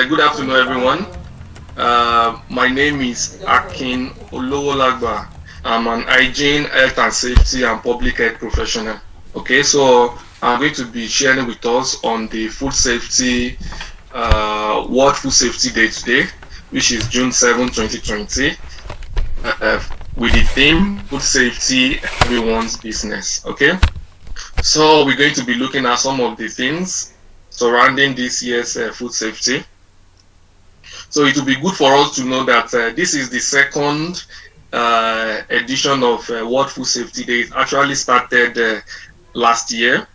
Good afternoon, everyone. My name is Akin Olowolagba. I'm an hygiene, health and safety and public health professional. Okay, so I'm going to be sharing with us on the food safety, World Food Safety Day today, which is June 7, 2020, with the theme Food Safety, Everyone's Business. Okay, so we're going to be looking at some of the things surrounding this year's food safety. So it will be good for us to know that this is the second edition of World Food Safety Day. It actually started last year.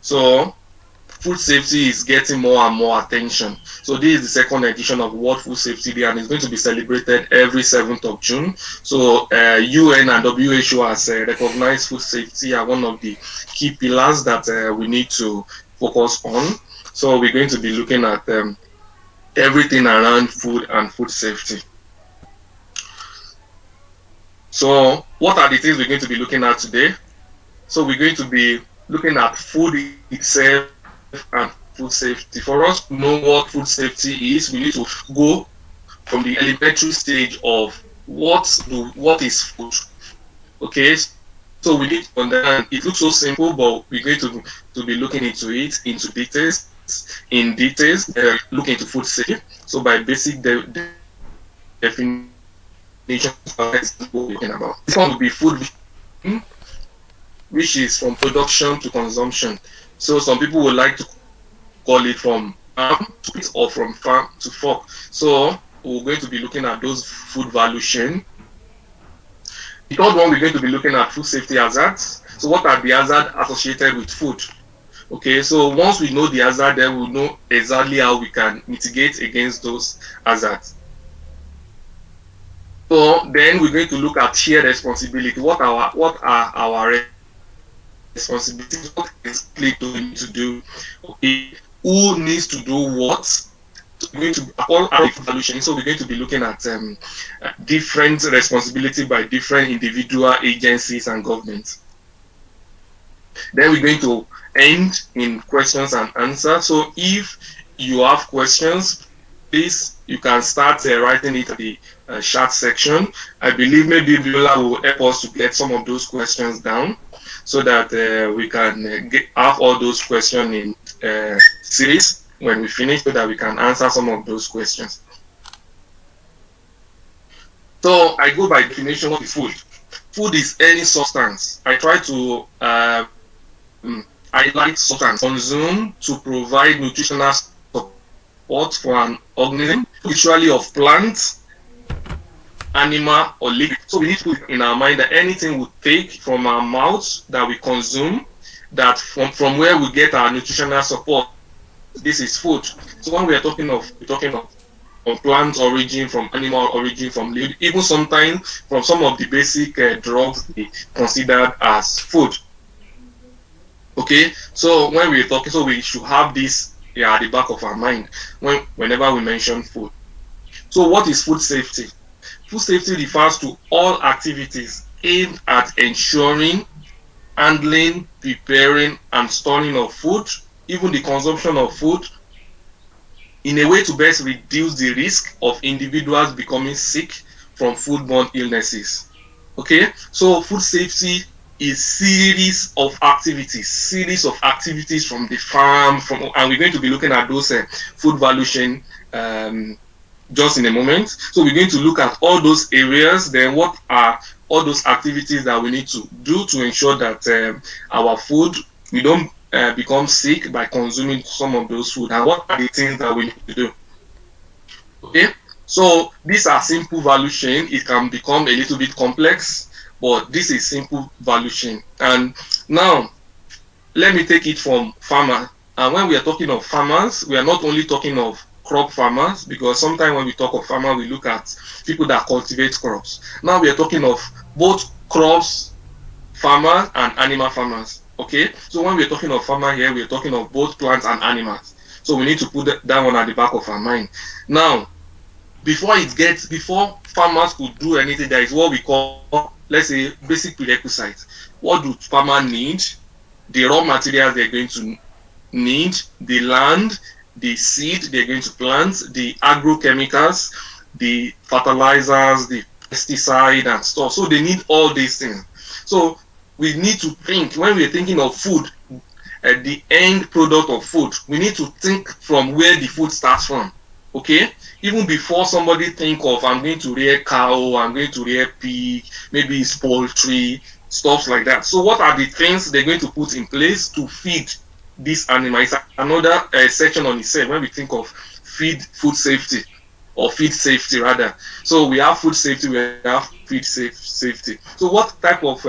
So food safety is getting more and more attention. So this is the second edition of World Food Safety Day, and it's going to be celebrated every 7th of June. So UN and WHO has recognized food safety as one of the key pillars that we need to focus on. So we're going to be looking at everything around food and food safety. So what are the things we're going to be looking at today? So we're going to be looking at food itself and food safety. For us to know what food safety is, we need to go from the elementary stage of what is food. Okay, so we need to understand. It looks so simple, but we're going to be looking into it into details. In details, look into food safety. So by basic definition, what we're talking about. This one will be food, which is from production to consumption. So some people would like to call it from farm to plate or from farm to fork. So we're going to be looking at those food value chain. The third one, we're going to be looking at food safety hazards. So what are the hazards associated with food? Okay, so once we know the hazard, then we'll know exactly how we can mitigate against those hazards. So then we're going to look at shared responsibility. What are our responsibilities? What exactly do we need to do? Okay, who needs to do what? So we're going to all our evaluation. So we're going to be looking at different responsibility by different individual agencies and governments. Then we're going to end in questions and answers. So if you have questions, please, you can start writing it in the chat section. I believe maybe Viola will help us to get some of those questions down so that we can have all those questions in series when we finish, so that we can answer some of those questions. So I go by definition of food. Food is any substance. I try to highlight substance consumed to provide nutritional support for an organism, usually of plants, animal, or liquid. So we need to put in our mind that anything we take from our mouths that we consume, that from where we get our nutritional support, this is food. So when we're talking of from plant origin, from animal origin, from liquid, even sometimes from some of the basic drugs they considered as food. Okay, so when we're talking, so we should have this at the back of our mind whenever we mention food. So what is food safety? Food safety refers to all activities aimed at ensuring, handling, preparing, and storing of food, even the consumption of food, in a way to best reduce the risk of individuals becoming sick from foodborne illnesses. Okay, so food safety is series of activities from the farm, and we're going to be looking at those food value chain just in a moment. So we're going to look at all those areas, then what are all those activities that we need to do to ensure that our food, we don't become sick by consuming some of those food, and what are the things that we need to do. Okay, so these are simple value chain. It can become a little bit complex, but this is simple value chain. And now let me take it from farmer. And when we are talking of farmers, we are not only talking of crop farmers, because sometimes when we talk of farmer, we look at people that cultivate crops. Now we are talking of both crops farmers and animal farmers. Okay, so when we're talking of farmer here, we're talking of both plants and animals. So we need to put that one at the back of our mind. Now, before farmers could do anything, there is what we call, let's say, basic prerequisites. What do farmers need? The raw materials they're going to need, the land, the seed they're going to plant, the agrochemicals, the fertilizers, the pesticide and stuff. So they need all these things. So we need to think, when we're thinking of food, the end product of food, we need to think from where the food starts from. Okay, even before somebody think of, I'm going to rear cow, I'm going to rear pig, maybe it's poultry, stuff like that. So what are the things they're going to put in place to feed these animals? Another section on itself when we think of food safety, or feed safety rather. So we have food safety, we have feed safety. So what type of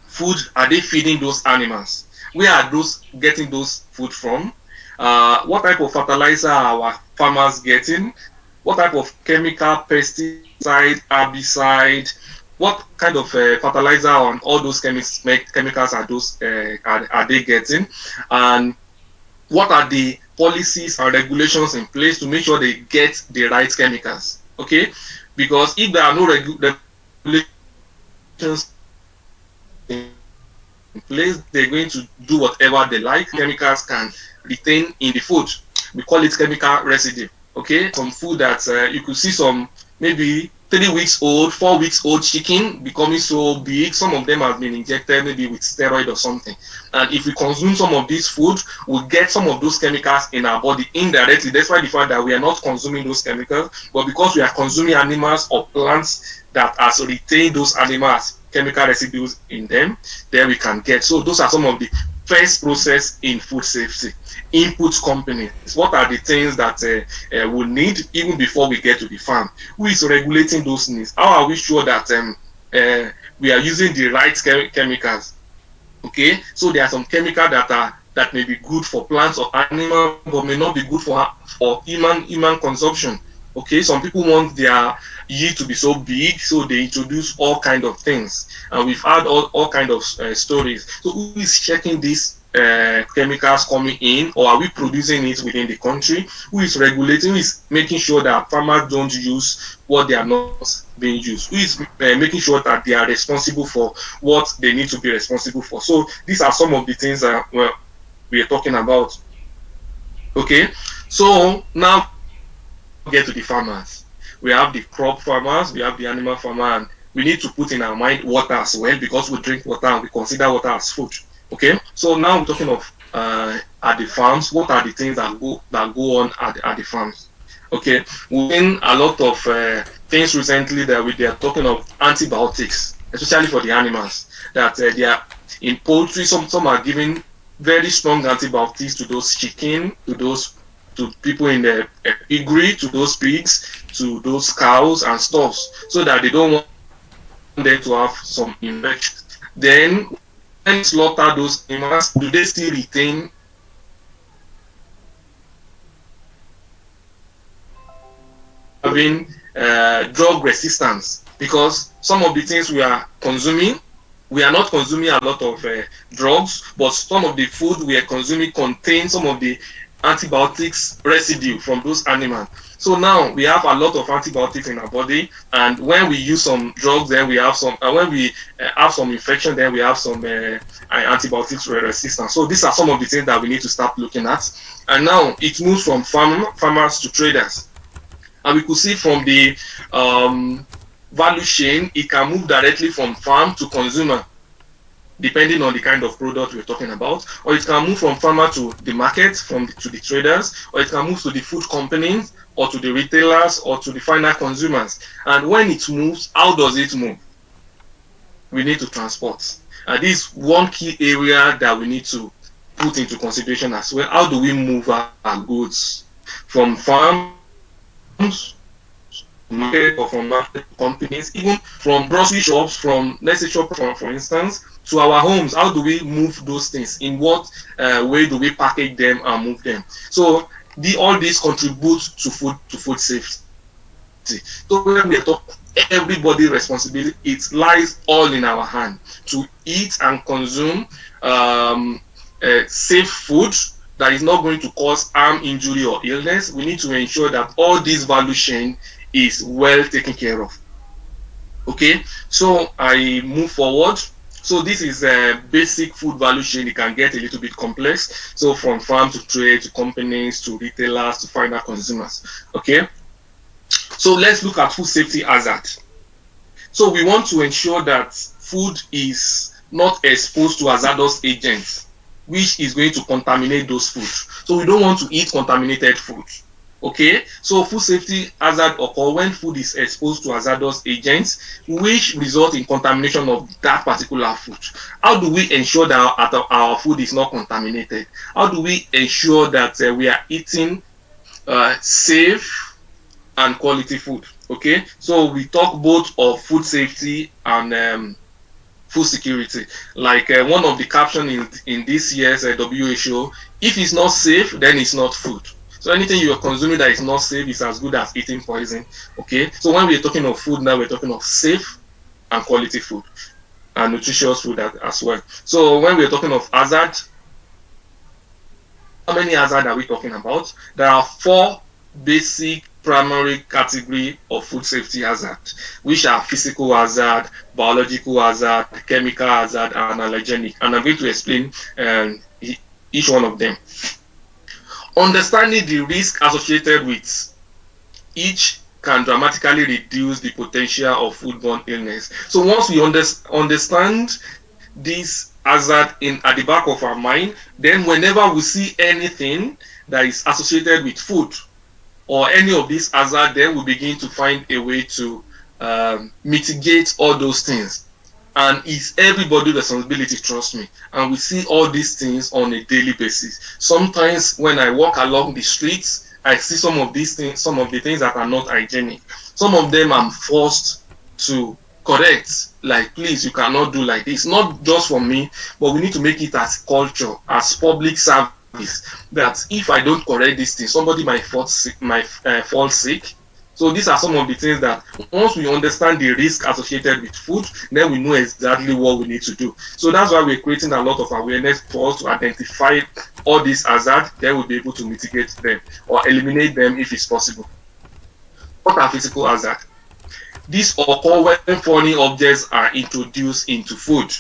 food are they feeding those animals? Where are those getting those food from? What type of fertilizer are our farmers getting? What type of chemical, pesticide, herbicide, what kind of fertilizer on all those chemicals are those are they getting? And what are the policies and regulations in place to make sure they get the right chemicals? Okay, because if there are no regulations in place, they're going to do whatever they like. Chemicals can retain in the food. We call it chemical residue. Okay, some food that you could see some maybe 3 weeks old, 4 weeks old chicken becoming so big. Some of them have been injected maybe with steroid or something. And if we consume some of this food, we'll get some of those chemicals in our body indirectly. That's why the fact that we are not consuming those chemicals, but because we are consuming animals or plants that has retained those animals chemical residues in them, then we can get. So those are some of the first process in food safety. Input companies, what are the things that we need even before we get to the farm? Who is regulating those needs? How are we sure that we are using the right chemicals? Okay, so there are some chemicals that may be good for plants or animals, but may not be good for human consumption. Okay, some people want their yield to be so big, so they introduce all kind of things, and we've had all kind of stories. So who is checking these chemicals coming in, or are we producing it within the country? Who is regulating? Who is making sure that farmers don't use what they are not being used? Who is making sure that they are responsible for what they need to be responsible for? So these are some of the things that we are talking about. Okay, so now get to the farmers. We have the crop farmers, we have the animal farmer, and we need to put in our mind water as well, because we drink water and we consider water as food. Okay, so now we're talking of at the farms. What are the things that go on at the farms? Okay, we've seen a lot of things recently that they are talking of antibiotics, especially for the animals. That they are in poultry. Some are giving very strong antibiotics to those chicken, to people in the piggery, to those pigs, to those cows and stuff, so that they don't want them to have some infection. Then when slaughter those animals, do they still retain having drug resistance? Because some of the things we are consuming, we are not consuming a lot of drugs, but some of the food we are consuming contains some of the antibiotics residue from those animals. So now we have a lot of antibiotics in our body, and when we use some drugs, then we have some. When we have some infection, then we have some antibiotics resistance. So these are some of the things that we need to start looking at. And now it moves from farmers to traders, and we could see from the value chain, it can move directly from farm to consumer, depending on the kind of product we're talking about, or it can move from farmer to the market, to the traders, or it can move to the food companies, or to the retailers, or to the final consumers. And when it moves, how does it move? We need to transport. And this is one key area that we need to put into consideration as well. How do we move our goods from farms, market, or from market companies, even from grocery shops, from, let's say, shop for instance, to our homes? How do we move those things? In what way do we package them and move them? So all these contribute to food safety. So when we talk everybody responsibility, it lies all in our hand to eat and consume safe food that is not going to cause harm, injury, or illness. We need to ensure that all this value chain is well taken care of. Okay, so I move forward. So this is a basic food value chain. It can get a little bit complex. So from farm to trade to companies to retailers to final consumers. Okay. So let's look at food safety hazard. So we want to ensure that food is not exposed to hazardous agents, which is going to contaminate those foods. So we don't want to eat contaminated food. Okay, so food safety hazard occur when food is exposed to hazardous agents which result in contamination of that particular food. How do we ensure that our food is not contaminated? How do we ensure that we are eating safe and quality food? Okay, so we talk both of food safety and food security. Like one of the captions in this year's WHO, if it's not safe, then it's not food. So anything you are consuming that is not safe is as good as eating poison. Okay, so when we're talking of food now, we're talking of safe and quality food and nutritious food as well. So when we're talking of hazard, how many hazard are we talking about? There are 4 basic primary category of food safety hazard, which are physical hazard, biological hazard, chemical hazard, and allergenic. And I'm going to explain each one of them. Understanding the risk associated with each can dramatically reduce the potential of foodborne illness. So once we understand this hazard at the back of our mind, then whenever we see anything that is associated with food or any of these hazards, then we begin to find a way to mitigate all those things. And it's everybody's responsibility, trust me. And we see all these things on a daily basis. Sometimes when I walk along the streets, I see some of these things, some of the things that are not hygienic. Some of them I'm forced to correct. Like, please, you cannot do like this. Not just for me, but we need to make it as culture, as public service. That if I don't correct this thing, somebody might fall sick. So these are some of the things that once we understand the risk associated with food, then we know exactly what we need to do. So that's why we're creating a lot of awareness for us to identify all these hazards, then we'll be able to mitigate them or eliminate them if it's possible. What are physical hazards? These occur when foreign objects are introduced into food.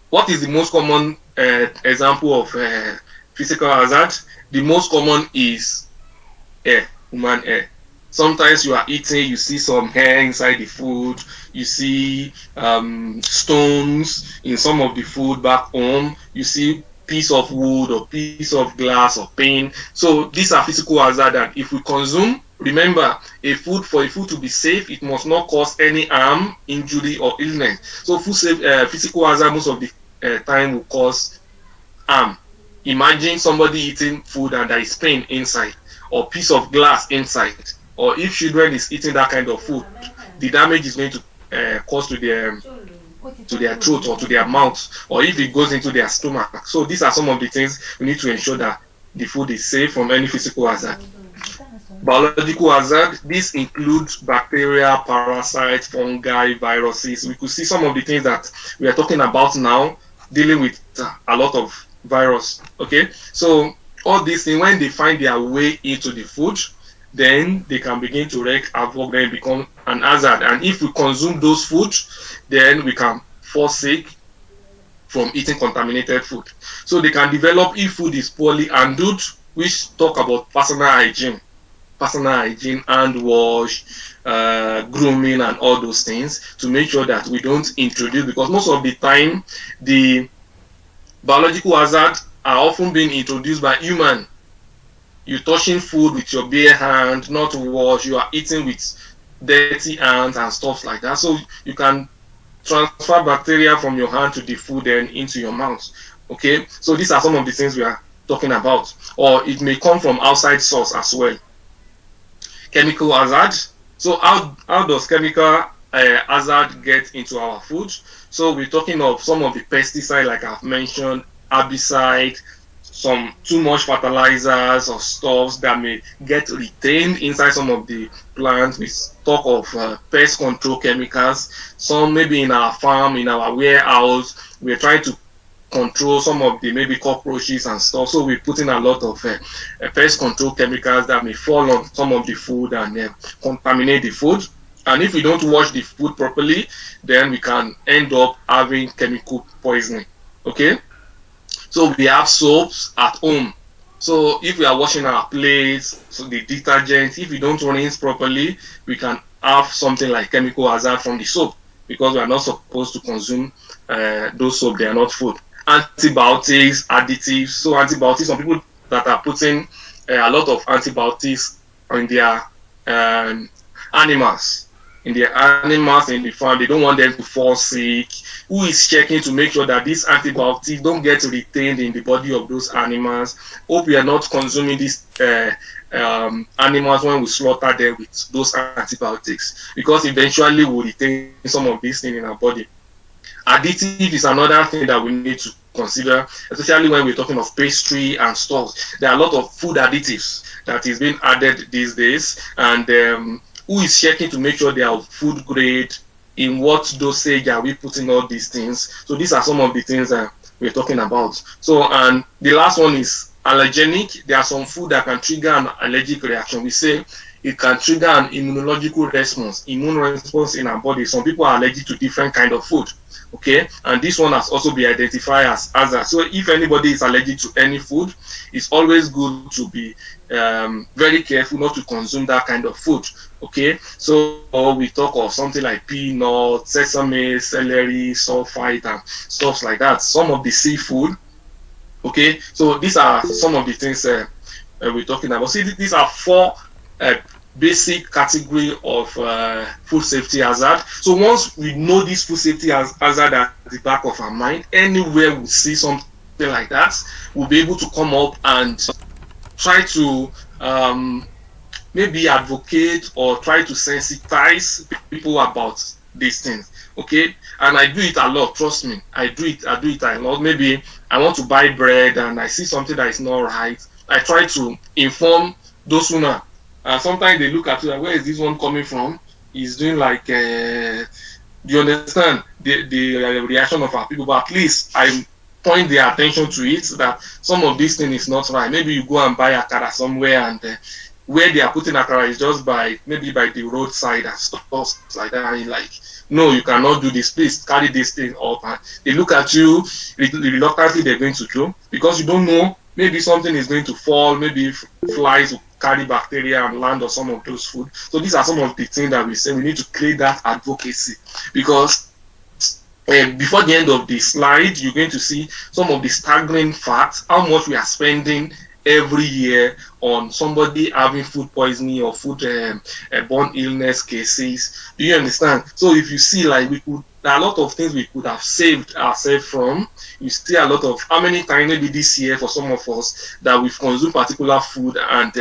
What is the most common example of physical hazard? The most common is air, human air. Sometimes you are eating, you see some hair inside the food, you see stones in some of the food back home, you see piece of wood or piece of glass or paint. So these are physical hazards that if we consume, remember, for a food to be safe, it must not cause any harm, injury, or illness. So physical hazard most of the time will cause harm. Imagine somebody eating food and there is pain inside, or piece of glass inside. Or if children is eating that kind of food, the damage is going to cause to their throat or to their mouth, or if it goes into their stomach. So these are some of the things we need to ensure that the food is safe from any physical hazard. Biological hazard, this includes bacteria, parasites, fungi, viruses. We could see some of the things that we are talking about now, dealing with a lot of virus. Okay, so all these things, when they find their way into the food, then they can begin to wreak havoc, then become an hazard. And if we consume those foods, then we can fall sick from eating contaminated food. So they can develop if food is poorly handled, which talk about personal hygiene, hand wash, grooming, and all those things to make sure that we don't introduce, because most of the time the biological hazards are often being introduced by human. You're touching food with your bare hand, not wash, you are eating with dirty hands and stuff like that. So you can transfer bacteria from your hand to the food and into your mouth. Okay, so these are some of the things we are talking about. Or it may come from outside source as well. Chemical hazard. So how does chemical hazard get into our food? So we're talking of some of the pesticides, like I've mentioned, herbicide, some too much fertilizers or stuffs that may get retained inside some of the plants. We talk of pest control chemicals. Some maybe in our farm, in our warehouse, we're trying to control some of the maybe cockroaches and stuff. So we put in a lot of pest control chemicals that may fall on some of the food and contaminate the food. And if we don't wash the food properly, then we can end up having chemical poisoning. Okay? So we have soaps at home. So if we are washing our plates, so the detergent, if we don't rinse properly, we can have something like chemical hazard from the soap, because we are not supposed to consume those soap. They are not food. Antibiotics, additives. So antibiotics, some people that are putting a lot of antibiotics on their animals. In the farm, they don't want them to fall sick. Who is checking to make sure that these antibiotics don't get retained in the body of those animals? Hope we are not consuming these animals when we slaughter them with those antibiotics, because eventually we'll retain some of these things in our body. Additive is another thing that we need to consider, especially when we're talking of pastry and stuff. There are a lot of food additives that is being added these days, and who is checking to make sure they are food grade? In what dosage are we putting all these things? So these are some of the things that we're talking about. So, and the last one is allergenic. There are some food that can trigger an allergic reaction. We say it can trigger an immunological response, immune response in our body. Some people are allergic to different kind of food. Okay, and this one has also been identified as hazard. So if anybody is allergic to any food, it's always good to be very careful not to consume that kind of food. Okay, so we talk of something like peanuts, sesame, celery, sulfite, and stuff like that. Some of the seafood. Okay, so these are some of the things we're talking about. See, these are four basic category of food safety hazard. So once we know this food safety hazard at the back of our mind, anywhere we see something like that, we'll be able to come up and try to maybe advocate or try to sensitize people about these things. Okay, and I do it a lot, trust me. I do it a lot. Maybe I want to buy bread and I see something that is not right. I try to inform those women. And sometimes they look at you like, where is this one coming from? He's doing like, do you understand the reaction of our people? But at least I point their attention to it, that some of this thing is not right. Maybe you go and buy akara somewhere, and where they are putting akara is just maybe by the roadside and stuff like that. And you're like, no, you cannot do this. Please carry this thing up. And they look at you reluctantly. They're going to do, because you don't know. Maybe something is going to fall. Maybe flies will carry bacteria and land on some of those food. So these are some of the things that we say we need to create that advocacy, because before the end of the slide, you're going to see some of the staggering facts, how much we are spending every year on somebody having food poisoning or food-borne illness cases. Do you understand? So if you see, like, there are a lot of things we could have saved ourselves from. You see a lot of, how many times maybe this year for some of us that we've consumed particular food, and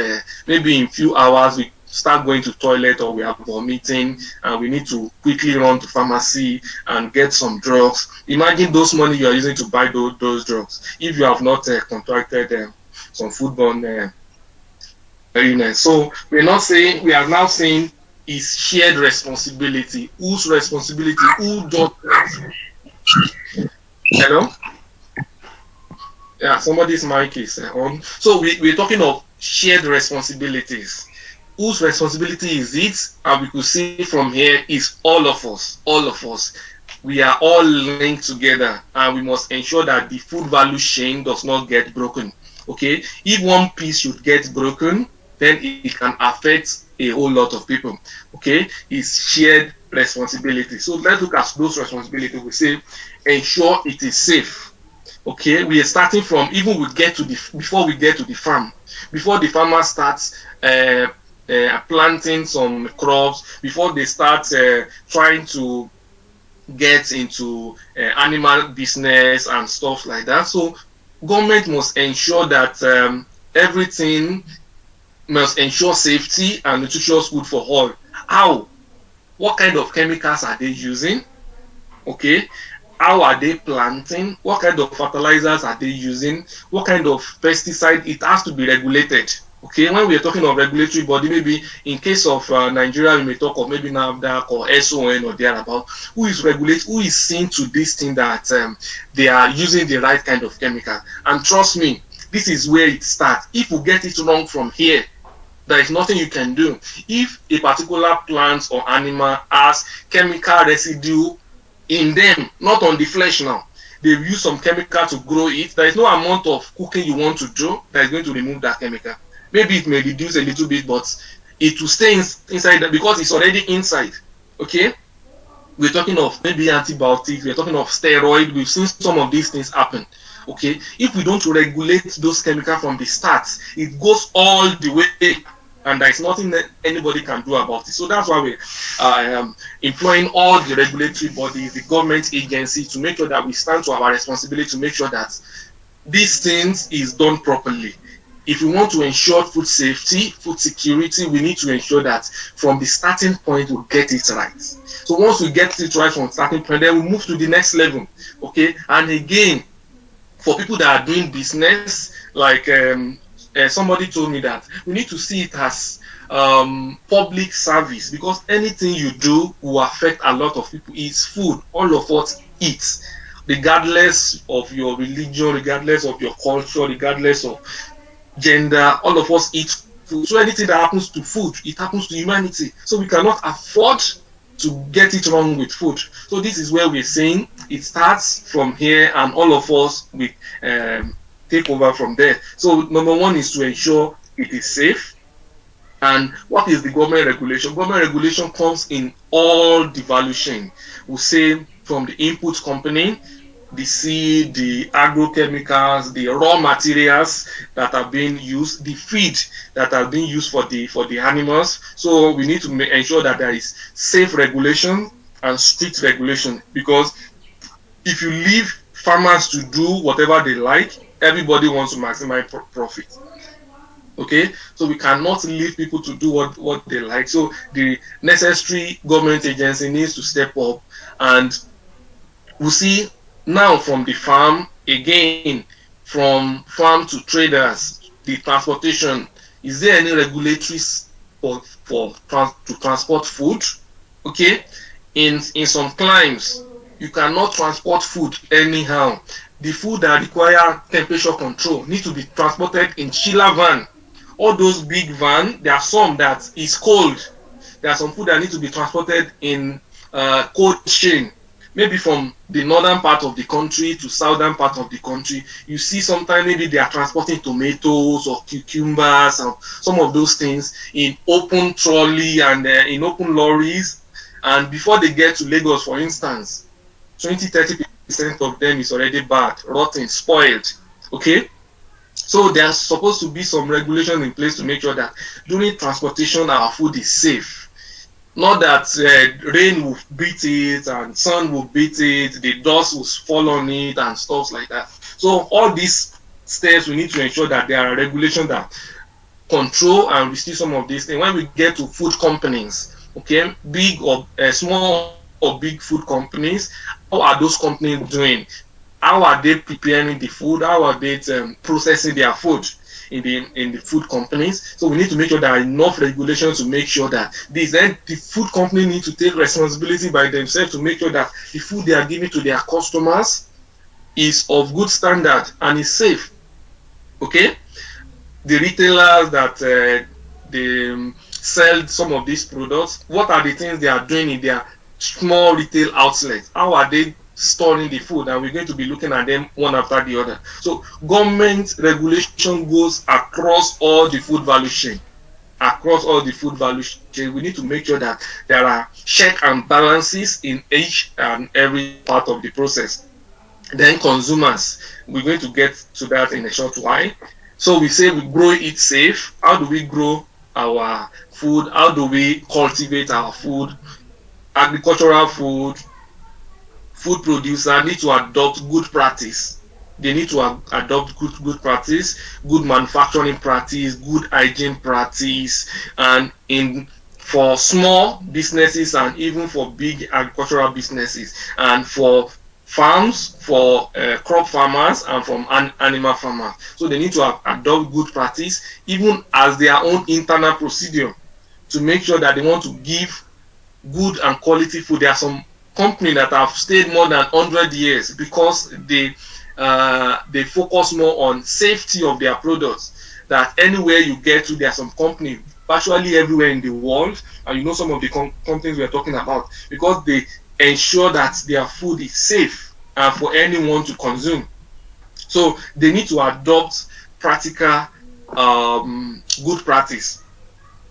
maybe in few hours we start going to toilet or we are vomiting and we need to quickly run to pharmacy and get some drugs. Imagine those money you are using to buy those drugs if you have not contracted some foodborne illness. So we are now saying is shared responsibility. Whose responsibility? Who does? Hello? Yeah, somebody's mic is on. So we're talking of shared responsibilities. Whose responsibility is it? And we could see from here is all of us. All of us. We are all linked together, and we must ensure that the food value chain does not get broken. Okay? If one piece should get broken, then it can affect a whole lot of people. Okay? It's shared responsibility. So let's look at those responsibilities. We say ensure it is safe. Okay? We are starting from even before we get to the farm. Before the farmer starts planting some crops, before they start trying to get into animal business and stuff like that. So government must ensure that everything must ensure safety and nutritious food for all. How? What kind of chemicals are they using? Okay. How are they planting? What kind of fertilizers are they using? What kind of pesticide? It has to be regulated. Okay, when we are talking of regulatory body, maybe in case of Nigeria, we may talk of maybe NAFDAC or SON or thereabout. Who is seeing to this thing that they are using the right kind of chemical? And trust me, this is where it starts. If we get it wrong from here, There is nothing you can do. If a particular plant or animal has chemical residue in them, not on the flesh now, they've used some chemical to grow it, there is no amount of cooking you want to do that is going to remove that chemical. Maybe it may reduce a little bit, but it will stay inside that because it's already inside. Okay? We're talking of maybe antibiotics, we're talking of steroid, we've seen some of these things happen. Okay? If we don't regulate those chemicals from the start, it goes all the way, and there's nothing that anybody can do about it. So that's why we're employing all the regulatory bodies, the government agencies, to make sure that we stand to our responsibility to make sure that these things is done properly. If we want to ensure food safety, food security, we need to ensure that from the starting point we get it right. So once we get it right from the starting point, then we move to the next level. Okay, and again, for people that are doing business, like somebody told me that we need to see it as public service, because anything you do will affect a lot of people. It's food. All of us eat, regardless of your religion, regardless of your culture, regardless of gender. All of us eat food. So anything that happens to food, it happens to humanity. So we cannot afford to get it wrong with food. So this is where we're saying it starts from here, and all of us we take over from there. So number one is to ensure it is safe. And what is the government regulation? Government regulation comes in all the value chain. We say from the input company, the seed, the agrochemicals, the raw materials that are being used, the feed that are being used for the animals. So we need to ensure that there is safe regulation and strict regulation, because if you leave farmers to do whatever they like, everybody wants to maximize profit. Okay, so we cannot leave people to do what they like. So the necessary government agency needs to step up, and we see now from the farm, again, from farm to traders, the transportation. Is there any regulatory to transport food? Okay, in some climes, you cannot transport food anyhow. The food that require temperature control need to be transported in chiller van. All those big van, there are some that is cold. There are some food that need to be transported in cold chain. Maybe from the northern part of the country to southern part of the country. You see sometimes maybe they are transporting tomatoes or cucumbers and some of those things in open trolley and in open lorries. And before they get to Lagos, for instance, 20-30% of them is already bad, rotten, spoiled. Okay? So there's supposed to be some regulations in place to make sure that during transportation our food is safe. Not that rain will beat it and sun will beat it, the dust will fall on it and stuff like that. So all these steps, we need to ensure that there are regulations that control and restrict some of these things. When we get to food companies, okay, big or small or big food companies, how are those companies doing? How are they preparing the food? How are they processing their food in the food companies? So we need to make sure there are enough regulations to make sure that the food company need to take responsibility by themselves to make sure that the food they are giving to their customers is of good standard and is safe. Okay, the retailers that they sell some of these products, what are the things they are doing in their small retail outlets? How are they storing the food? And we're going to be looking at them one after the other. So government regulation goes across all the food value chain. Across all the food value chain, we need to make sure that there are check and balances in each and every part of the process. Then consumers, we're going to get to that in a short while. So we say we grow it safe. How do we grow our food? How do we cultivate our food? Agricultural food producers need to adopt good practice. They need to adopt good practice, good manufacturing practice, good hygiene practice, and for small businesses and even for big agricultural businesses, and for farms, for crop farmers and from animal farmers. So they need to adopt good practice, even as their own internal procedure, to make sure that they want to give good and quality food. There are some companies that have stayed more than 100 years because they focus more on safety of their products. That anywhere you get to, there are some companies virtually everywhere in the world, and you know some of the companies we're talking about, because they ensure that their food is safe for anyone to consume. So they need to adopt practical good practice.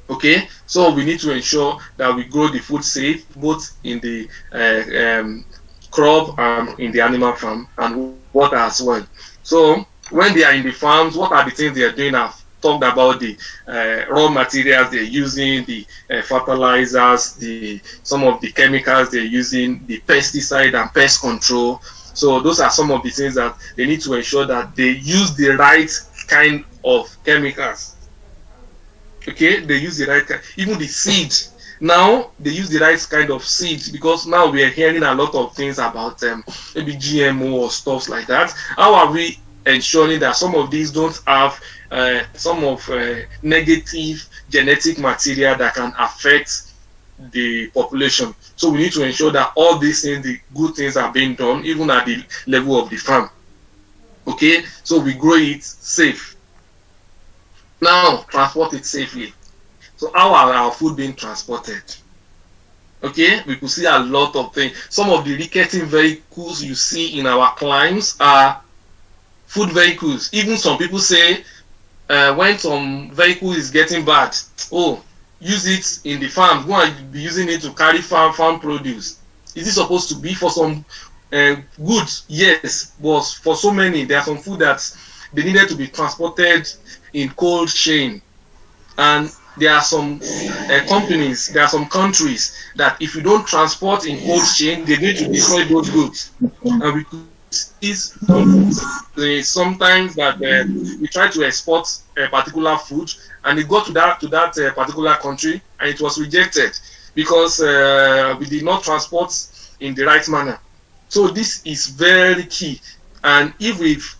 Okay, so we need to ensure that we grow the food safe, both in the crop and in the animal farm and water as well. So when they are in the farms, what are the things they are doing? I've talked about the raw materials they're using, the fertilizers, the some of the chemicals they're using, the pesticide and pest control. So those are some of the things that they need to ensure that they use the right kind of chemicals. Okay, they use the right kind, even the seed. Now they use the right kind of seeds, because now we are hearing a lot of things about maybe GMO or stuff like that. How are we ensuring that some of these don't have some of negative genetic material that can affect the population? So we need to ensure that all these things, the good things, are being done even at the level of the farm. Okay, so we grow it safe. Now transport it safely. So how are our food being transported? Okay, we could see a lot of things. Some of the ricketing vehicles you see in our climes are food vehicles. Even some people say when some vehicle is getting bad, oh, use it in the farm. Go and be using it to carry farm produce. Is it supposed to be for some goods? Yes, but for so many, there are some food that they needed to be transported in cold chain, and there are some companies, there are some countries that if you don't transport in cold chain, they need to destroy those goods. And we could see sometimes that we try to export a particular food, and it got to that particular country, and it was rejected because we did not transport in the right manner. So this is very key, and if we've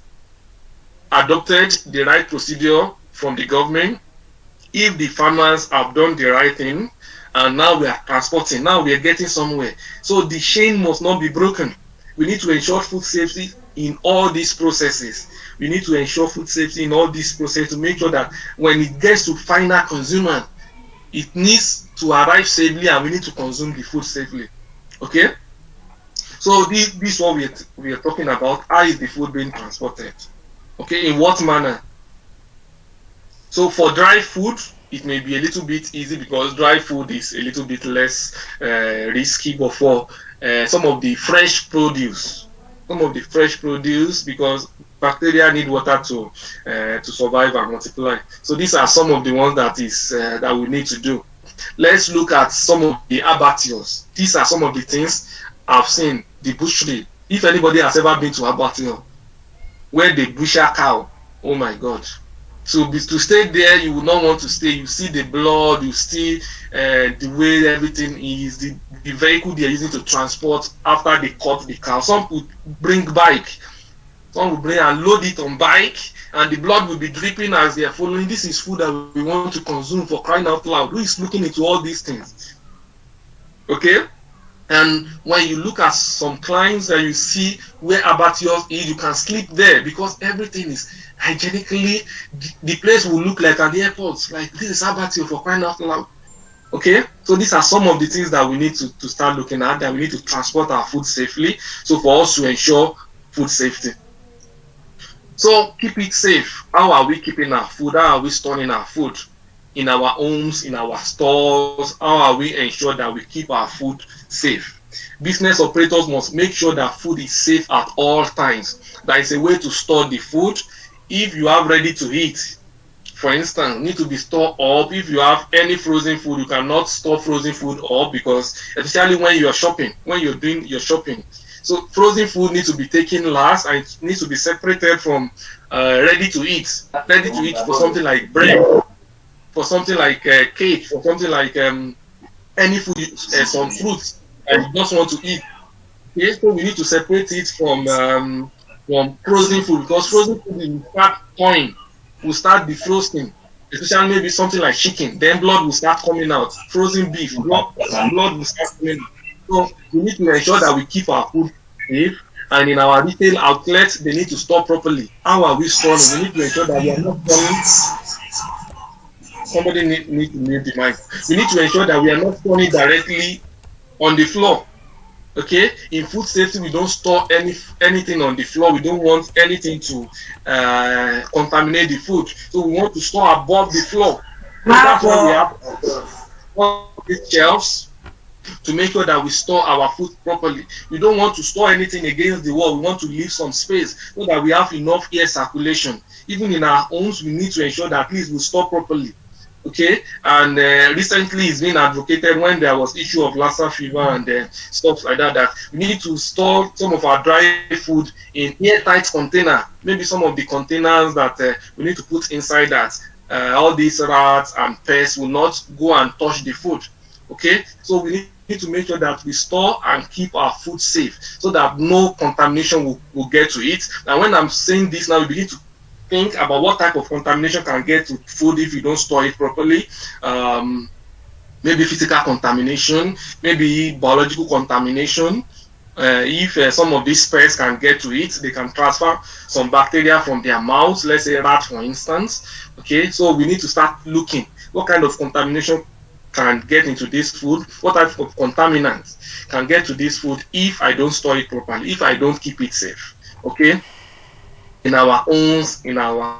adopted the right procedure from the government, if the farmers have done the right thing, and now we are transporting, now we are getting somewhere. So the chain must not be broken. We need to ensure food safety in all these processes. We need to ensure food safety in all these processes to make sure that when it gets to final consumer, it needs to arrive safely, and we need to consume the food safely. Okay? So this is what we are talking about. How is the food being transported? Okay, in what manner? So for dry food, it may be a little bit easy because dry food is a little bit less risky. But for some of the fresh produce, because bacteria need water to survive and multiply. So these are some of the ones that we need to do. Let's look at some of the abattoirs. These are some of the things I've seen. The butchery. If anybody has ever been to abattoir where they butcher cow, oh my God. To stay there, you would not want to stay. You see the blood, you see the way everything is, the vehicle they are using to transport after they cut the cow. Some would bring bike, some will bring and load it on bike, and the blood will be dripping as they are following. This is food that we want to consume, for crying out loud. Who is looking into all these things? Okay? And when you look at some clients that you see where abattoirs is, you can sleep there because everything is hygienically. The place will look like an airport. Like, this is abattoir, for crying out loud. Okay, so these are some of the things that we need to start looking at, that we need to transport our food safely. So for us to ensure food safety. So keep it safe. How are we keeping our food? How are we storing our food? In our homes, in our stores? How are we ensure that we keep our food safe? Business operators must make sure that food is safe at all times. There is a way to store the food. If you have ready to eat, for instance, need to be stored up. If you have any frozen food, you cannot store frozen food up, because especially when you are shopping, when you're doing your shopping. So frozen food needs to be taken last, and it needs to be separated from ready to eat. Ready to eat for something like bread, for something like cake, for something like any food, some fruits that you just want to eat. Okay, so we need to separate it from frozen food, because frozen food will start thawing, will start defrosting, especially maybe something like chicken. Then blood will start coming out. Frozen beef, blood will start coming out. So we need to ensure that we keep our food safe, and in our retail outlets, they need to store properly. How are we storing? We need to ensure that we are not storing. somebody need to mute the mic. We need to ensure that we are not storing directly on the floor. Okay, in food safety, we don't store anything on the floor. We don't want anything to contaminate the food. So we want to store above the floor. So that's why we have these shelves to make sure that we store our food properly. We don't want to store anything against the wall. We want to leave some space so that we have enough air circulation. Even in our homes, we need to ensure that at least we store properly. Okay, and recently it's been advocated when there was issue of Lassa fever and stuff like that, that we need to store some of our dry food in airtight container. Maybe some of the containers that we need to put inside that all these rats and pests will not go and touch the food. Okay, so we need to make sure that we store and keep our food safe so that no contamination will get to it. And when I'm saying this now, we begin to think about what type of contamination can get to food if you don't store it properly. Maybe physical contamination, maybe biological contamination. If some of these pests can get to it, they can transfer some bacteria from their mouths, let's say rat for instance. Okay, so we need to start looking what kind of contamination can get into this food, what type of contaminants can get to this food if I don't store it properly, if I don't keep it safe. Okay, in our homes, in our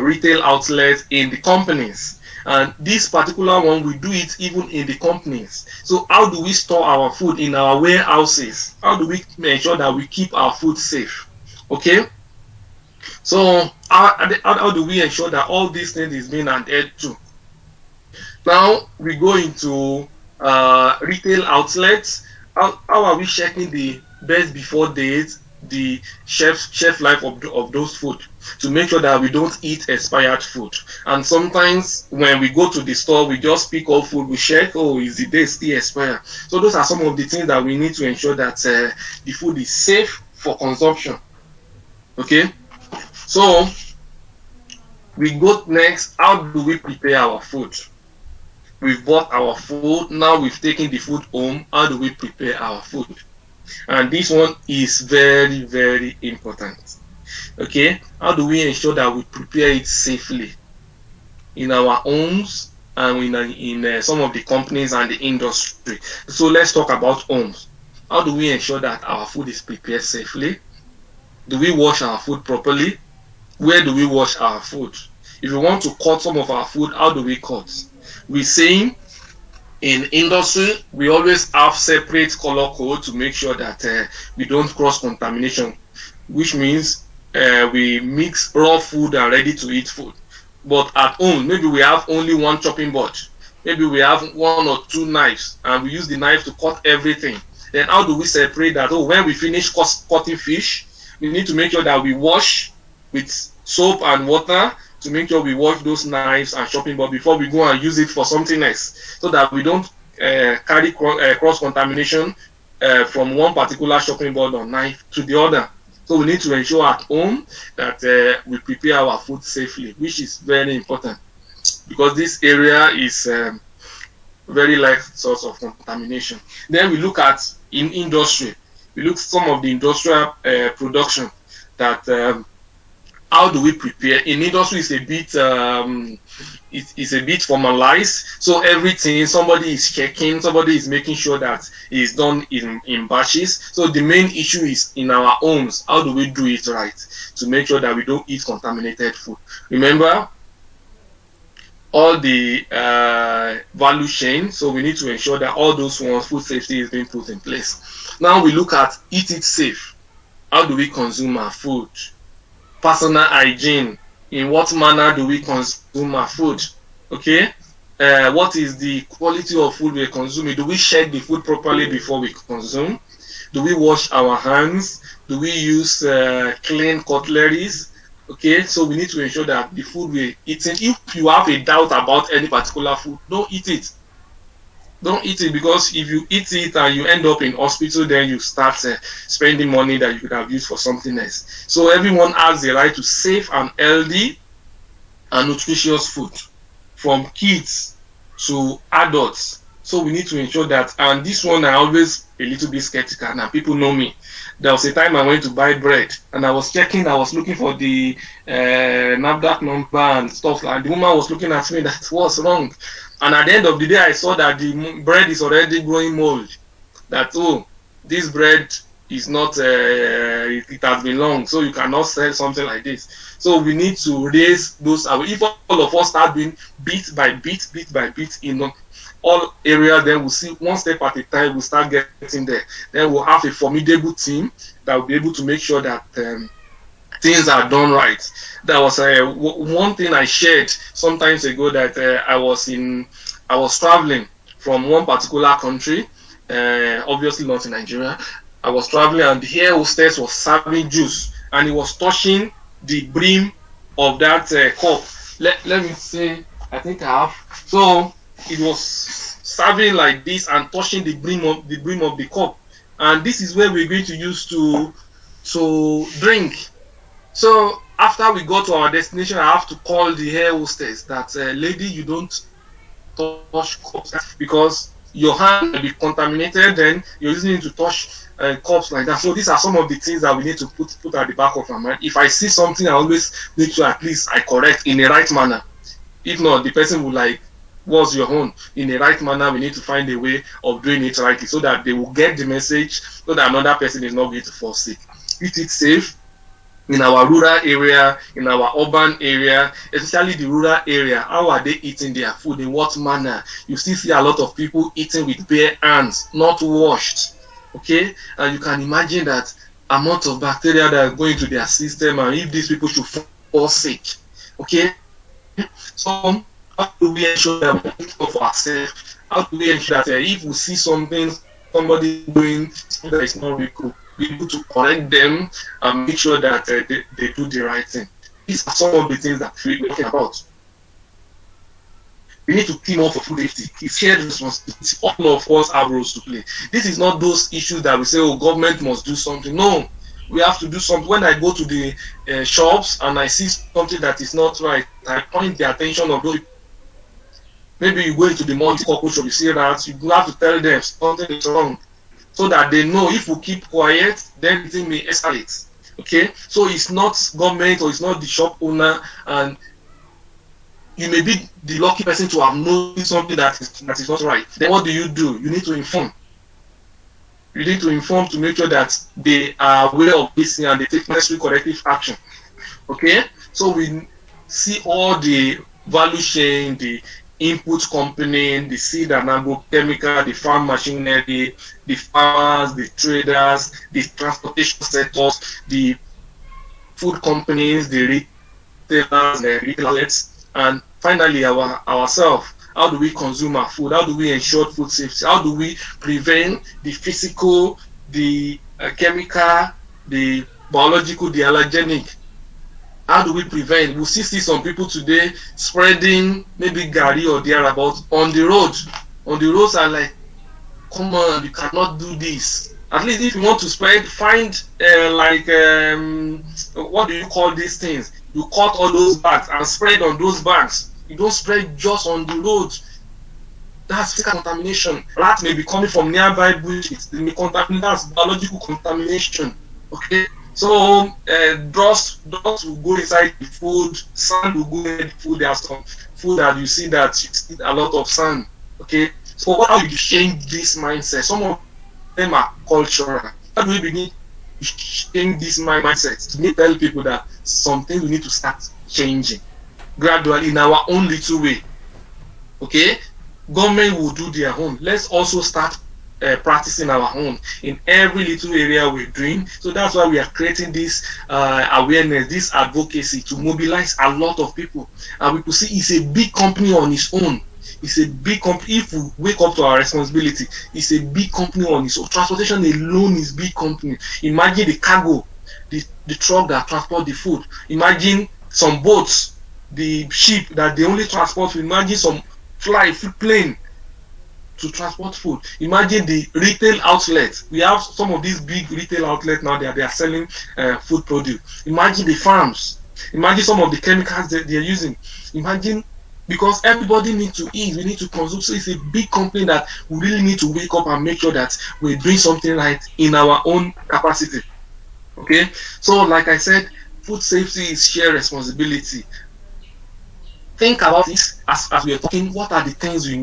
retail outlets, in the companies. And this particular one, we do it even in the companies. So how do we store our food in our warehouses? How do we make sure that we keep our food safe? Okay, so how do we ensure that all these things is being adhered to? Now we go into retail outlets. How are we checking the best before date, the shelf life of those food, to make sure that we don't eat expired food? And sometimes when we go to the store, we just pick up food, we check, oh, is the date still expired? So those are some of the things that we need to ensure that the food is safe for consumption. Okay, so we go next. How do we prepare our food? We've bought our food, now we've taken the food home. How do we prepare our food? And this one is very, very important. Okay, how do we ensure that we prepare it safely in our homes and in some of the companies and the industry? So let's talk about homes. How do we ensure that our food is prepared safely? Do we wash our food properly? Where do we wash our food? If we want to cut some of our food, how do we cut? We saying in industry, we always have separate color code to make sure that we don't cross contamination, which means we mix raw food and ready to eat food. But at home, maybe we have only one chopping board, maybe we have one or two knives, and we use the knife to cut everything. Then how do we separate that? Oh, when we finish cutting fish, we need to make sure that we wash with soap and water, to make sure we wash those knives and chopping board before we go and use it for something else, so that we don't carry cross contamination from one particular chopping board or knife to the other. So we need to ensure at home that we prepare our food safely, which is very important, because this area is very light source of contamination. Then we look at in industry, we look at some of the industrial production that how do we prepare? In industry, it's a bit formalized. So everything, somebody is checking, somebody is making sure that it's done in batches. So the main issue is in our homes. How do we do it right to make sure that we don't eat contaminated food? Remember, all the value chain. So we need to ensure that all those ones, food safety is being put in place. Now we look at eat it safe. How do we consume our food? Personal hygiene. In what manner do we consume our food? Okay, what is the quality of food we're consuming? Do we check the food properly before we consume? Do we wash our hands? Do we use clean cutleries? Okay, so we need to ensure that the food we're eating, if you have a doubt about any particular food, don't eat it. Don't eat it, because if you eat it and you end up in hospital, then you start spending money that you could have used for something else. So everyone has the right to safe and healthy and nutritious food, from kids to adults. So we need to ensure that, and this one I always a little bit skeptical. Now people know me. There was a time I went to buy bread and I was checking, I was looking for the NAFDAC number and stuff, and the woman was looking at me that was wrong. And at the end of the day, I saw that the bread is already growing mold. That, oh, this bread is not, it has been long, so you cannot sell something like this. So we need to raise those. If all of us start doing bit by bit in all areas, then we'll see one step at a time, we'll start getting there. Then we'll have a formidable team that will be able to make sure that things are done right. That was one thing I shared some times ago, that I was traveling from one particular country, obviously not in Nigeria. I was traveling and the air hostess was serving juice and he was touching the brim of that cup. Let me see, I think I have. So it was serving like this and touching the brim of the cup, and this is where we're going to use to drink. So after we go to our destination, I have to call the air hostess that lady, you don't touch cups because your hand will be contaminated, then you're using it to touch cups like that. So these are some of the things that we need to put at the back of our mind. If I see something, I always make sure at least I correct in the right manner. If not, the person will like, what's your own? In the right manner, we need to find a way of doing it rightly so that they will get the message, so that another person is not going to fall sick. Eat it safe in our rural area, in our urban area, especially the rural area. How are they eating their food? In what manner? You still see a lot of people eating with bare hands, not washed. Okay, and you can imagine that amount of bacteria that are going to their system, and if these people should fall sick. Okay, so how do we ensure that we take care of ourselves? How do we ensure that if we see something, somebody doing something that is not really cool, be able to correct them and make sure that they do the right thing? These are some of the things that we're talking about. We need to team up for food safety. It's shared responsibility. All of us have roles to play. This is not those issues that we say, oh, government must do something. No, we have to do something. When I go to the shops and I see something that is not right, I point the attention of those. Maybe you go into the multi-cockroach shop, you see that, you have to tell them something is wrong, so that they know if we keep quiet, then the thing may escalate. Okay, so it's not government or it's not the shop owner, and you may be the lucky person to have noticed something that is not right. Then what do? You need to inform. You need to inform to make sure that they are aware of this and they take necessary corrective action. Okay, so we see all the value chain, the input company, the seed and agrochemical, the farm machinery, the farmers, the traders, the transportation sectors, the food companies, the retailers, the retail outlets, and finally ourselves. How do we consume our food? How do we ensure food safety? How do we prevent the physical, the chemical, the biological, the allergenic? How do we prevent? We see some people today spreading maybe gari or thereabouts on the road. On the roads are like, come on, you cannot do this. At least if you want to spread, find what do you call these things? You cut all those bags and spread on those bags. You don't spread just on the road. That's physical contamination. Rats may be coming from nearby bushes. They may contaminate. That's biological contamination. Okay. So dust will go inside the food, sand will go inside the food. There are some food that you see that you eat a lot of sand. Okay, so how do you change this mindset? Some of them are cultural. How do we begin to change this mindset to tell people that something we need to start changing gradually in our own little way? Okay, government will do their own. Let's also start practicing our own in every little area we're doing. So that's why we are creating this awareness, this advocacy to mobilize a lot of people. And we could see it's a big company on its own. It's a big company. If we wake up to our responsibility, it's a big company on its own. Transportation alone is big company. Imagine the cargo, the truck that transport the food. Imagine some boats, the ship that they only transport. Imagine some plane to transport food. Imagine the retail outlets. We have some of these big retail outlets now that they are selling food produce. Imagine the farms. Imagine some of the chemicals that they are using. Imagine because everybody needs to eat, we need to consume. So it's a big company that we really need to wake up and make sure that we're doing something right in our own capacity. Okay, so like I said, food safety is shared responsibility. Think about this as we are talking. What are the things we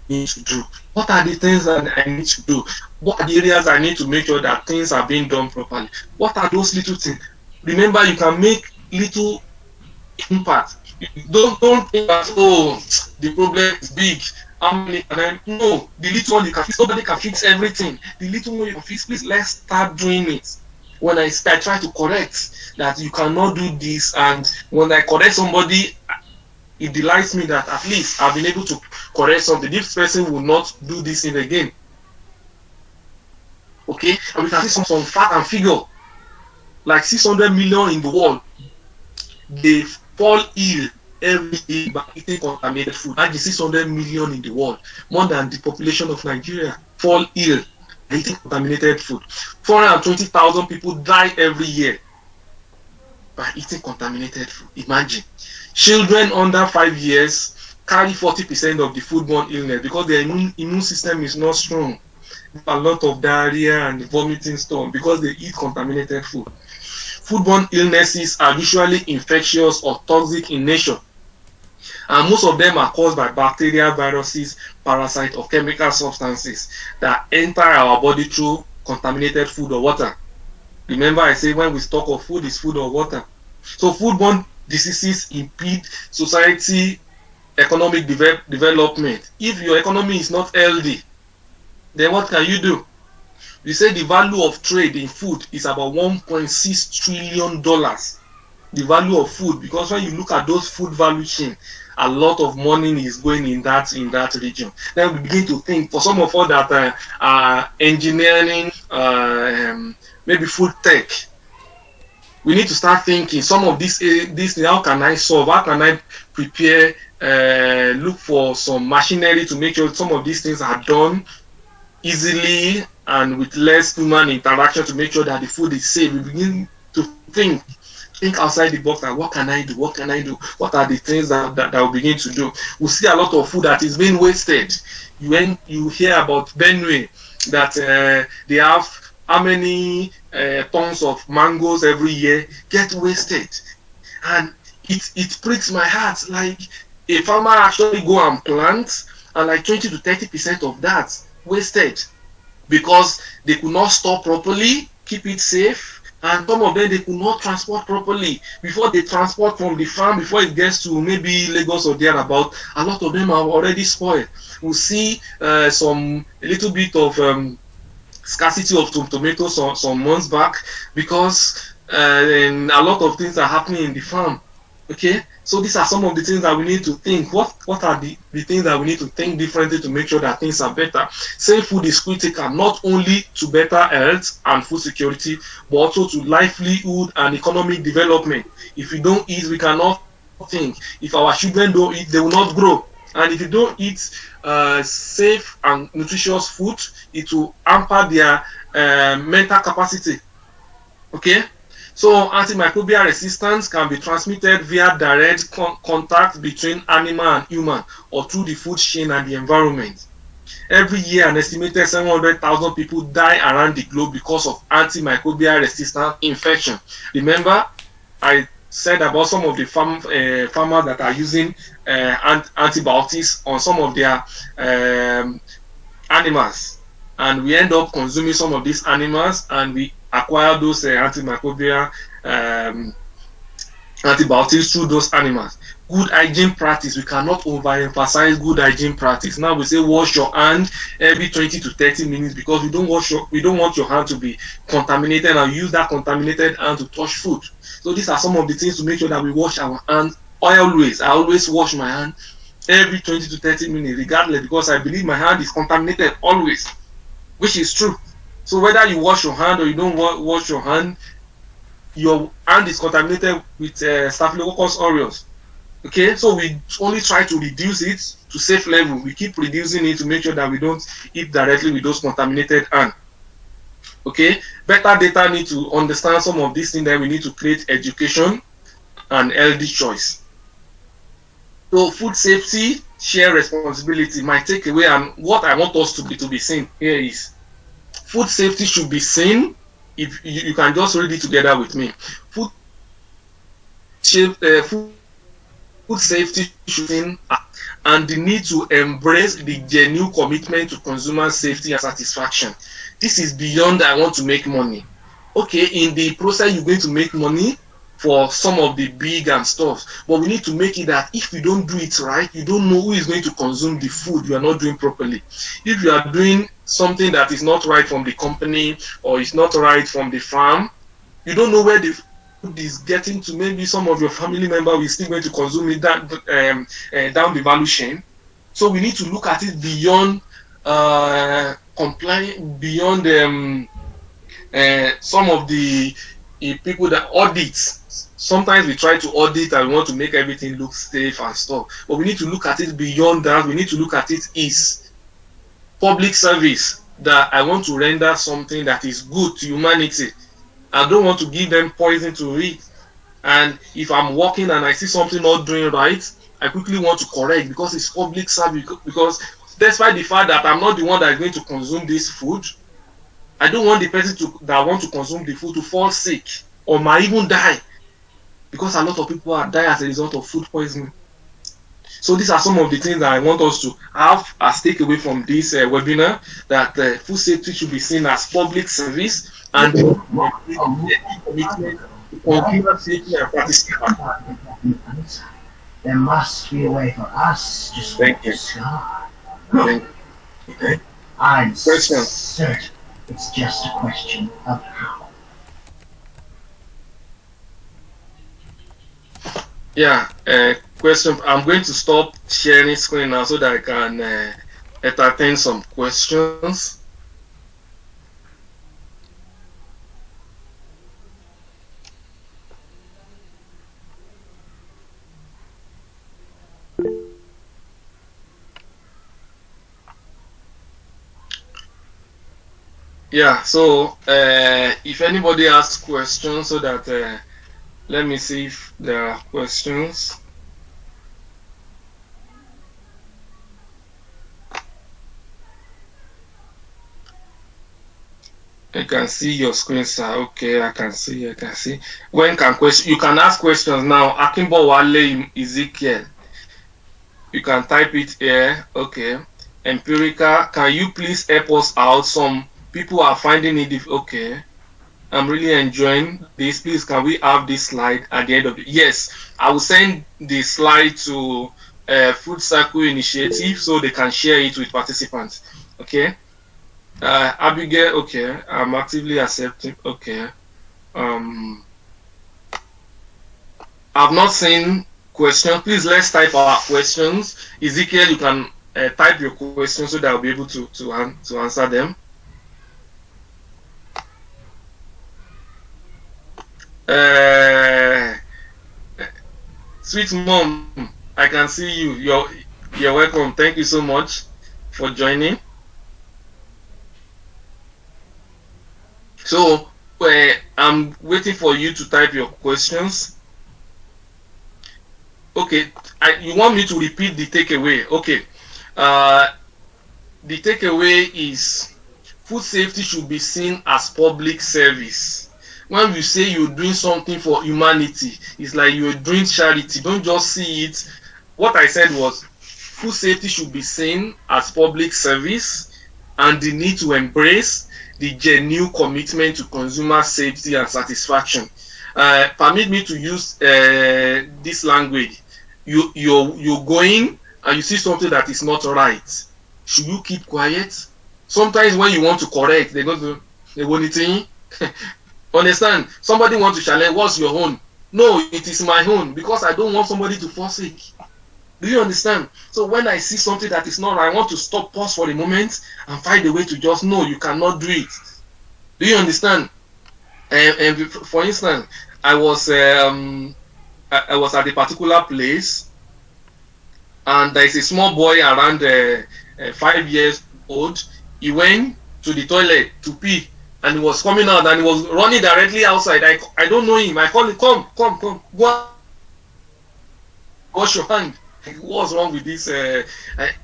need to do? What are the things that I need to do? What are the areas I need to make sure that things are being done properly? What are those little things? Remember, you can make little impact. Don't think that, oh, the problem is big. How many can I? No, the little one you can fix. Nobody can fix everything. The little one you can fix. Please, let's start doing it. When I try to correct that you cannot do this, and when I correct somebody, it delights me that at least I've been able to correct something. This person will not do this thing again. Okay, and we can see some fact and figure. Like 600 million in the world, they fall ill every day by eating contaminated food. That is 600 million in the world, more than the population of Nigeria, fall ill by eating contaminated food. 420,000 people die every year by eating contaminated food. Imagine. Children under 5 years carry 40% of the foodborne illness because their immune system is not strong. A lot of diarrhea and vomiting stuff because they eat contaminated food. Foodborne illnesses are usually infectious or toxic in nature, and most of them are caused by bacteria, viruses, parasites, or chemical substances that enter our body through contaminated food or water. Remember, I say when we talk of food, it's food or water. So foodborne diseases impede society economic development. If your economy is not healthy, then what can you do? We say the value of trade in food is about $1.6 trillion. The value of food, because when you look at those food value chain, a lot of money is going in that region. Then we begin to think, for some of us that are engineering, maybe food tech, we need to start thinking some of this. How can I solve? How can I prepare? Look for some machinery to make sure some of these things are done easily and with less human interaction to make sure that the food is safe. We begin to think outside the box. Like, what can I do? What can I do? What are the things that we'll begin to do? We see a lot of food that is being wasted. You hear about Benue that they have how many tons of mangoes every year get wasted, and it breaks my heart. Like, a farmer actually go and plant, and like 20 to 30% of that wasted because they could not store properly, keep it safe, and some of them they could not transport properly. Before they transport from the farm, before it gets to maybe Lagos or thereabout, a lot of them are already spoiled. We see a little bit of scarcity of tomatoes some months back because a lot of things are happening in the farm. Okay, so these are some of the things that we need to think. What are the things that we need to think differently to make sure that things are better? Safe food is critical not only to better health and food security, but also to livelihood and economic development. If we don't eat, we cannot think. If our children don't eat, they will not grow. And if you don't eat safe and nutritious food, it will hamper their mental capacity. Okay? So antimicrobial resistance can be transmitted via direct contact between animal and human or through the food chain and the environment. Every year, an estimated 700,000 people die around the globe because of antimicrobial resistant infection. Remember, I said about some of the farmers that are using antibiotics on some of their animals, and we end up consuming some of these animals, and we acquire those antimicrobial antibiotics through those animals. Good hygiene practice, we cannot overemphasize good hygiene practice. Now we say wash your hand every 20 to 30 minutes because we don't want your hand to be contaminated and use that contaminated hand to touch food. So these are some of the things to make sure that we wash our hands always. I always wash my hand every 20 to 30 minutes regardless, because I believe my hand is contaminated always, which is true. So whether you wash your hand or you don't wash your hand is contaminated with Staphylococcus aureus. Okay, so we only try to reduce it to safe level. We keep reducing it to make sure that we don't eat directly with those contaminated hands. Okay, better data need to understand some of these things. That we need to create education and healthy choice. So food safety, share responsibility. My takeaway and what I want us to be seen here is food safety should be seen. If you can just read it together with me. Food, food safety should be seen and the need to embrace the genuine commitment to consumer safety and satisfaction. This is beyond I want to make money. Okay, in the process you're going to make money for some of the big and stuff, but we need to make it that if you don't do it right, you don't know who is going to consume the food you are not doing properly. If you are doing something that is not right from the company or is not right from the farm, you don't know where the food is getting to. Maybe some of your family member will still going to consume it down the value chain. So we need to look at it beyond complying, beyond some of the people that audit. Sometimes we try to audit and we want to make everything look safe and stuff, but we need to look at it beyond that. We need to look at it as public service, that I want to render something that is good to humanity. I don't want to give them poison to eat. And if I'm working and I see something not doing right, I quickly want to correct because it's public service. Because despite the fact that I'm not the one that is going to consume this food, I don't want the person that want to consume the food to fall sick or might even die, because a lot of people are dying as a result of food poisoning. So these are some of the things that I want us to have as takeaway from this webinar, that food safety should be seen as public service and commitment to consumer safety and participation. There must be a way for us to Thank you. Thank you. I'm certain it's just a question of how. Yeah, question. I'm going to stop sharing screen now so that I can entertain some questions. Yeah, so if anybody has questions, so that let me see if there are questions. I can see your screen, sir. Okay, I can see. When can question? You can ask questions now. Akimbo Wale Ezekiel. You can type it here. Okay. Empirica, can you please help us out? Some people are finding it. Okay. I'm really enjoying this. Please, can we have this slide at the end of it? Yes, I will send the slide to Food Cycle Initiative so they can share it with participants. Okay. Abigail, okay. I'm actively accepting. Okay. I've not seen questions. Please, let's type our questions. Ezekiel, you can type your questions so that I'll be able to answer them. Sweet mom, I can see you. You're welcome. Thank you so much for joining. So I'm waiting for you to type your questions. Okay, you want me to repeat the takeaway? Okay, the takeaway is food safety should be seen as public service. When you say you're doing something for humanity, it's like you're doing charity. Don't just see it. What I said was food safety should be seen as public service and the need to embrace the genuine commitment to consumer safety and satisfaction. Permit me to use this language. You're going and you see something that is not right. Should you keep quiet? Sometimes when you want to correct, they go to the understand? Somebody wants to challenge, what's your own? No, it is my own, because I don't want somebody to forsake. Do you understand? So when I see something that is not right, I want to stop, pause for a moment, and find a way to just, no, you cannot do it. Do you understand? And for instance, I was at a particular place, and there is a small boy around 5 years old. He went to the toilet to pee, and he was coming out, and he was running directly outside. I don't know him. I called him, come, go wash your hand. what's wrong with this?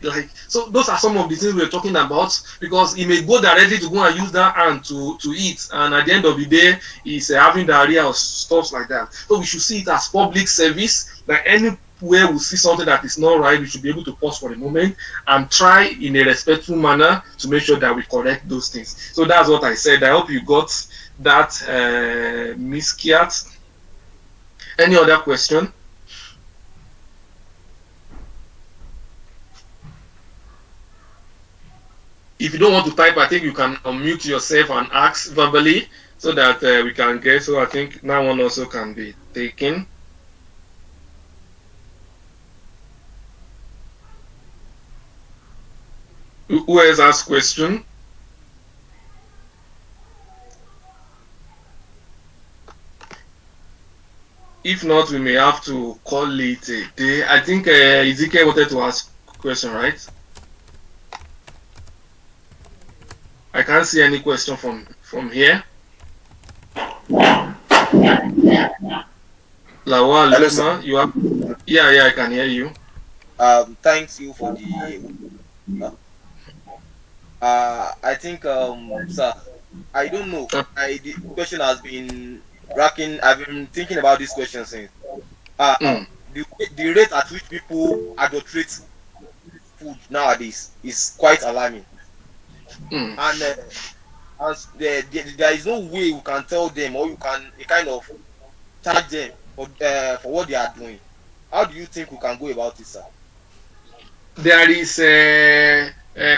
Like, so those are some of the things we're talking about, because he may go directly to go and use that hand to eat, and at the end of the day, he's having diarrhea or stuff like that. So we should see it as public service, that anywhere we see something that is not right, we should be able to pause for a moment and try in a respectful manner to make sure that we correct those things. So that's what I said. I hope you got that, Miss Kiat. Any other question? If you don't want to type, I think you can unmute yourself and ask verbally so that we can get. So I think that one also can be taken. Who else has question? If not, we may have to call it a day. I think Ezekiel wanted to ask a question, right? I can't see any question from here. Lawal, Hello, sir. you have? Yeah, I can hear you. Thanks you for the. I think, sir, I don't know. The question has been racking. I've been thinking about this question since. The rate at which people adulterate food nowadays is quite alarming. And there is no way we can tell them, or you can kind of charge them for what they are doing. How do you think we can go about it, sir? There is a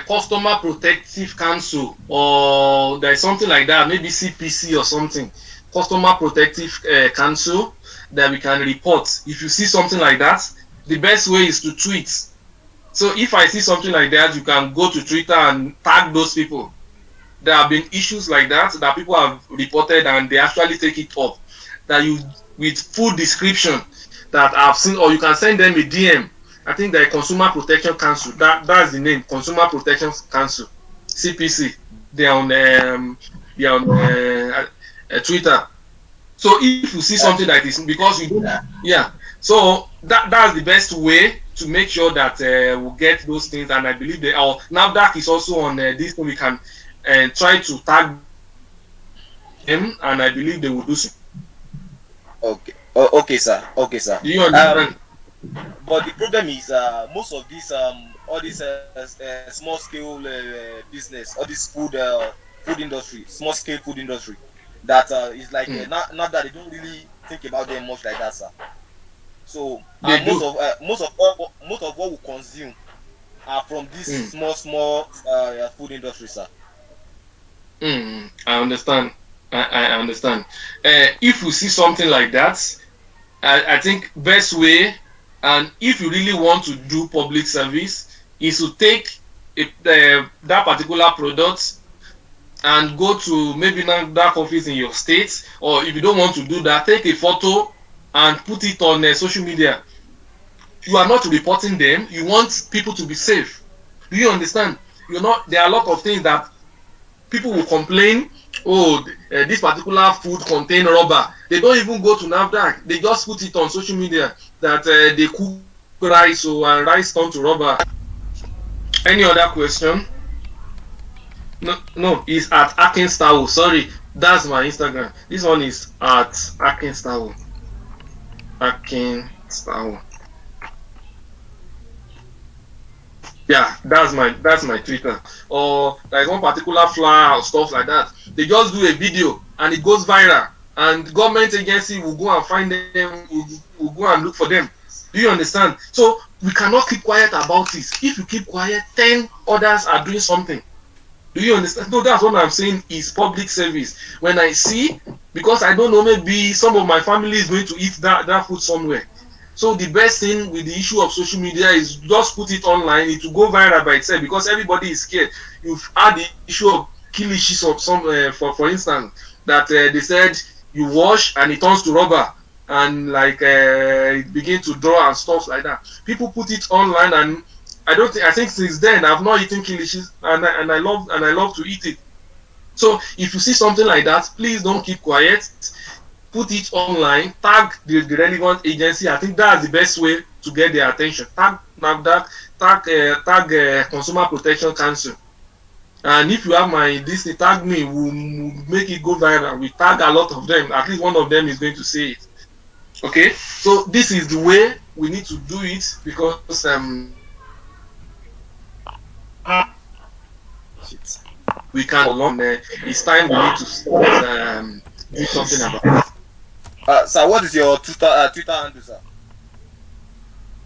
Customer Protective Council, or there is something like that, maybe CPC or something. Customer Protective Council, that we can report. If you see something like that, the best way is to tweet. So if I see something like that, you can go to Twitter and tag those people. There have been issues like that people have reported, and they actually take it up. That you, with full description that I've seen, or you can send them a DM. I think the Consumer Protection Council, that's the name, Consumer Protection Council, CPC. They're on Twitter. So if you see something like this, because you do, so that's the best way to make sure that we'll get those things. And I believe NAFDAC is also on this, so we can try to tag them, and I believe they will do so. Okay. Okay, sir. Do you understand? But the problem is, most of these, all this small scale business, all this food industry, small scale food industry, that is like not that they don't really think about them much like that, sir. So most of what we consume are from this small food industry, sir. I understand. I understand. If you see something like that, I think best way, and if you really want to do public service, is to take that particular product and go to maybe that office in your state, or if you don't want to do that, take a photo and put it on social media. You are not reporting them. You want people to be safe. Do you understand? There are a lot of things that people will complain. Oh, this particular food contain rubber. They don't even go to NAFDAC. They just put it on social media that they cook rice, and rice turn to rubber. Any other question? No, it's at Atkins Towel. Sorry, that's my Instagram. This one is at Atkins Towel. Atkins Towel. Yeah, that's my Twitter. Or there's one particular flower or stuff like that. They just do a video and it goes viral, and government agency will go and find them, will go and look for them. Do you understand? So we cannot keep quiet about this. If you keep quiet, 10 others are doing something. Do you understand? No, that's what I'm saying is public service. When I see, because I don't know, maybe some of my family is going to eat that food somewhere. So the best thing with the issue of social media is just put it online. It will go viral by itself, because everybody is scared. You've had the issue of kilishi of some, for instance, that they said you wash and it turns to rubber, and like it begins to draw and stuff like that. People put it online, and I think since then I've not eaten kilishi, and I love to eat it. So if you see something like that, please don't keep quiet. Put it online, tag the relevant agency. I think that's the best way to get their attention. Tag NAFDAC, tag Consumer Protection Council. And if you have my this, tag me, we'll make it go viral. We tag a lot of them. At least one of them is going to say it. Okay, so this is the way we need to do it because we can along. It's time we need to do something about it. Sir, what is your Twitter handle, sir?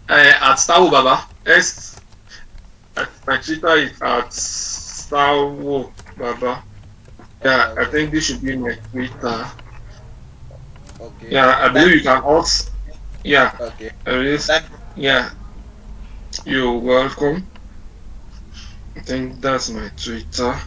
At Stawo Baba. My Twitter is at Stawo Baba. Yeah, I think this should be my Twitter. Okay. Yeah, I believe you can also. Yeah. Okay. Yeah. You're welcome. I think that's my Twitter.